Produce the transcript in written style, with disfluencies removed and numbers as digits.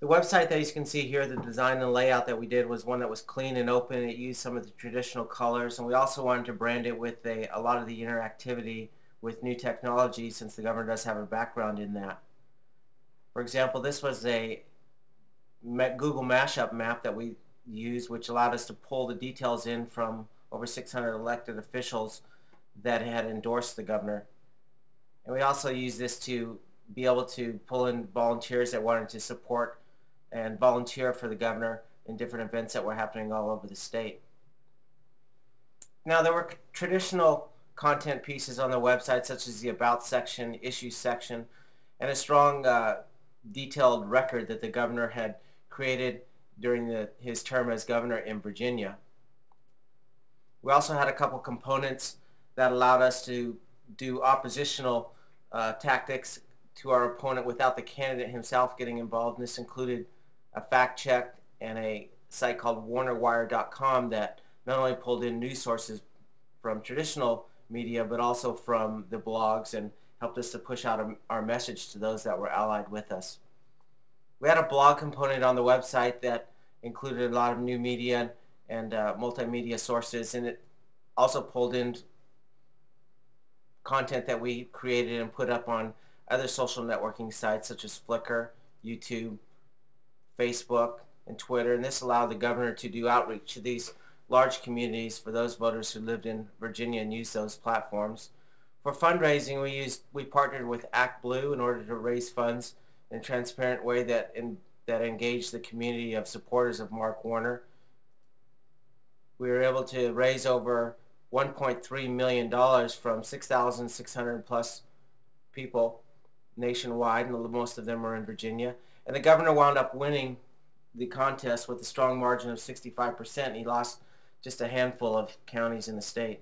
The website that you can see here, the design and layout that we did was one that was clean and open. It used some of the traditional colors, and we also wanted to brand it with a lot of the interactivity with new technology, since the governor does have a background in that. For example, this was a Google mashup map that we used, which allowed us to pull the details in from over 600 elected officials that had endorsed the governor. And we also used this to be able to pull in volunteers that wanted to support and volunteer for the governor in different events that were happening all over the state. Now, there were traditional content pieces on the website, such as the About section, Issues section, and a strong detailed record that the governor had created during his term as governor in Virginia. We also had a couple components that allowed us to do oppositional tactics to our opponent without the candidate himself getting involved. And this included a fact check and a site called WarnerWire.com that not only pulled in news sources from traditional media, but also from the blogs, and helped us to push out our message to those that were allied with us. We had a blog component on the website that included a lot of new media and multimedia sources, and it also pulled in content that we created and put up on other social networking sites such as Flickr, YouTube, Facebook, and Twitter. And this allowed the governor to do outreach to these large communities for those voters who lived in Virginia and used those platforms. For fundraising, we partnered with Act Blue in order to raise funds in a transparent way that engaged the community of supporters of Mark Warner. We were able to raise over $1.3 million from 6,600 plus people nationwide, and most of them are in Virginia. And the governor wound up winning the contest with a strong margin of 65%. He lost just a handful of counties in the state.